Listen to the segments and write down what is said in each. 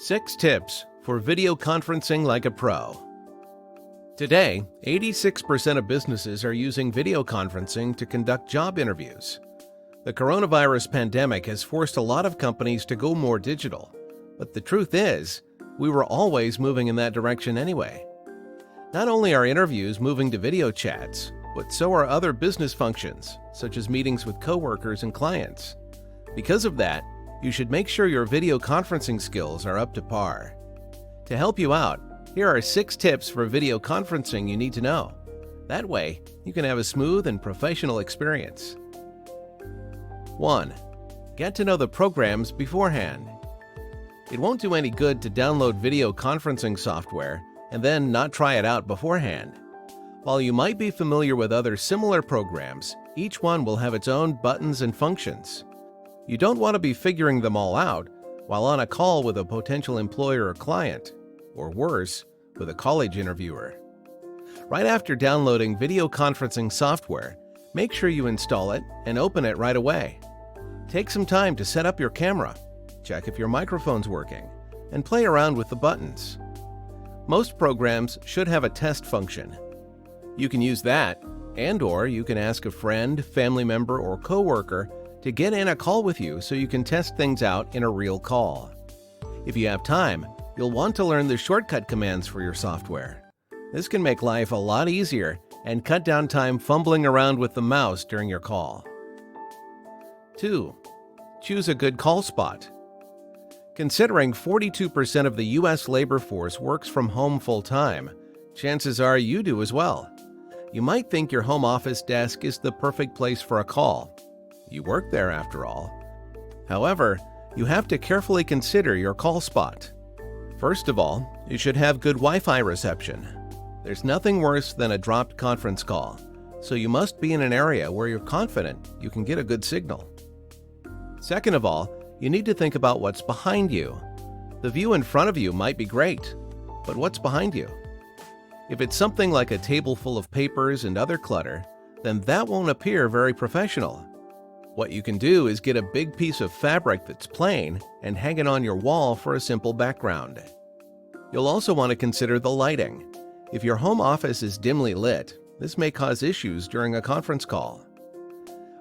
6 tips for video conferencing like a pro. Today, 86% of businesses are using video conferencing to conduct job interviews. The coronavirus pandemic has forced a lot of companies to go more digital, but the truth is, we were always moving in that direction anyway. Not only are interviews moving to video chats, but so are other business functions, such as meetings with coworkers and clients. Because of that, you should make sure your video conferencing skills are up to par. To help you out, here are 6 tips for video conferencing you need to know. That way, you can have a smooth and professional experience. 1. Get to know the programs beforehand. It won't do any good to download video conferencing software and then not try it out beforehand. While you might be familiar with other similar programs, each one will have its own buttons and functions. You don't want to be figuring them all out while on a call with a potential employer or client, or worse, with a college interviewer. Right after downloading video conferencing software, make sure you install it and open it right away. Take some time to set up your camera, check if your microphone's working, and play around with the buttons. Most programs should have a test function. You can use that, and/or you can ask a friend, family member, or coworker to get in a call with you so you can test things out in a real call. If you have time, you'll want to learn the shortcut commands for your software. This can make life a lot easier and cut down time fumbling around with the mouse during your call. 2. Choose a good call spot. Considering 42% of the U.S. labor force works from home full-time, chances are you do as well. You might think your home office desk is the perfect place for a call. You work there after all. However, you have to carefully consider your call spot. First of all, you should have good Wi-Fi reception. There's nothing worse than a dropped conference call, so you must be in an area where you're confident you can get a good signal. Second of all, you need to think about what's behind you. The view in front of you might be great, but what's behind you? If it's something like a table full of papers and other clutter, then that won't appear very professional. What you can do is get a big piece of fabric that's plain and hang it on your wall for a simple background. You'll also want to consider the lighting. If your home office is dimly lit, this may cause issues during a conference call.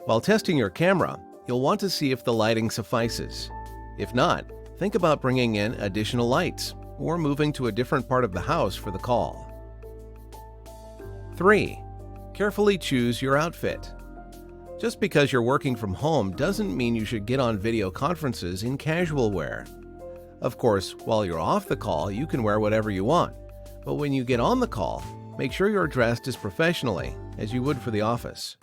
While testing your camera, you'll want to see if the lighting suffices. If not, think about bringing in additional lights or moving to a different part of the house for the call. 3. Carefully choose your outfit. Just because you're working from home doesn't mean you should get on video conferences in casual wear. Of course, while you're off the call, you can wear whatever you want. But when you get on the call, make sure you're dressed as professionally as you would for the office.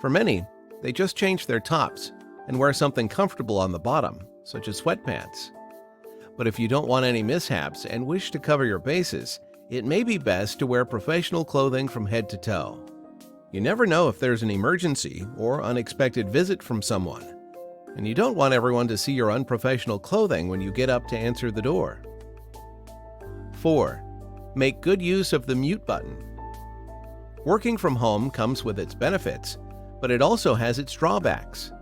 For many, they just change their tops and wear something comfortable on the bottom, such as sweatpants. But if you don't want any mishaps and wish to cover your bases, it may be best to wear professional clothing from head to toe. You never know if there's an emergency or unexpected visit from someone, and you don't want everyone to see your unprofessional clothing when you get up to answer the door. 4. Make good use of the mute button. Working from home comes with its benefits, but it also has its drawbacks.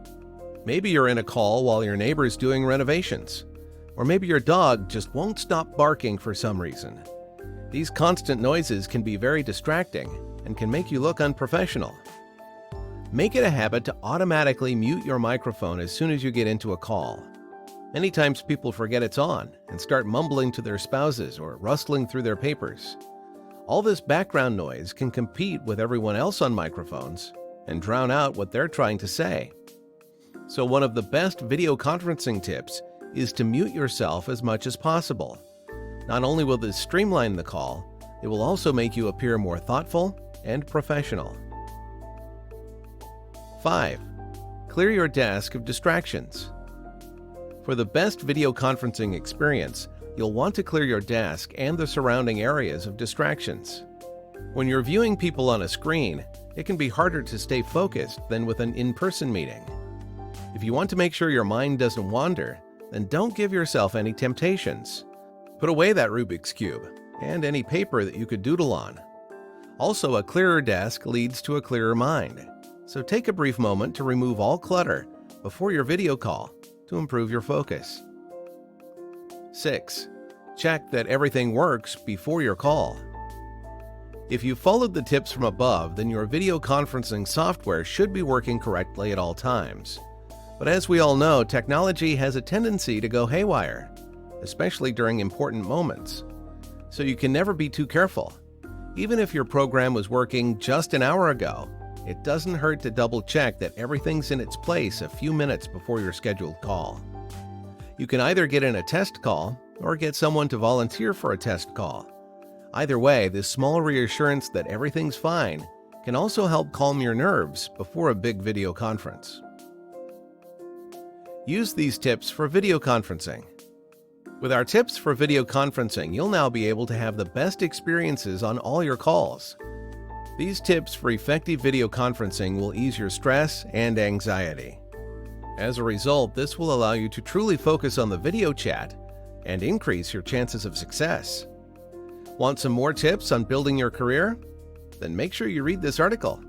Maybe you're in a call while your neighbor's doing renovations, or maybe your dog just won't stop barking for some reason. These constant noises can be very distracting and can make you look unprofessional. Make it a habit to automatically mute your microphone as soon as you get into a call. Many times people forget it's on and start mumbling to their spouses or rustling through their papers. All this background noise can compete with everyone else on microphones and drown out what they're trying to say. So one of the best video conferencing tips is to mute yourself as much as possible. Not only will this streamline the call, it will also make you appear more thoughtful and professional. 5. Clear your desk of distractions. For the best video conferencing experience, you'll want to clear your desk and the surrounding areas of distractions. When you're viewing people on a screen, it can be harder to stay focused than with an in-person meeting. If you want to make sure your mind doesn't wander, then don't give yourself any temptations. Put away that Rubik's Cube and any paper that you could doodle on. Also, a clearer desk leads to a clearer mind. So take a brief moment to remove all clutter before your video call to improve your focus. 6. Check that everything works before your call. If you followed the tips from above, then your video conferencing software should be working correctly at all times. But as we all know, technology has a tendency to go haywire, especially during important moments. So you can never be too careful. Even if your program was working just an hour ago, it doesn't hurt to double-check that everything's in its place a few minutes before your scheduled call. You can either get in a test call or get someone to volunteer for a test call. Either way, this small reassurance that everything's fine can also help calm your nerves before a big video conference. Use these tips for video conferencing. With our tips for video conferencing, you'll now be able to have the best experiences on all your calls. These tips for effective video conferencing will ease your stress and anxiety. As a result, this will allow you to truly focus on the video chat and increase your chances of success. Want some more tips on building your career? Then make sure you read this article.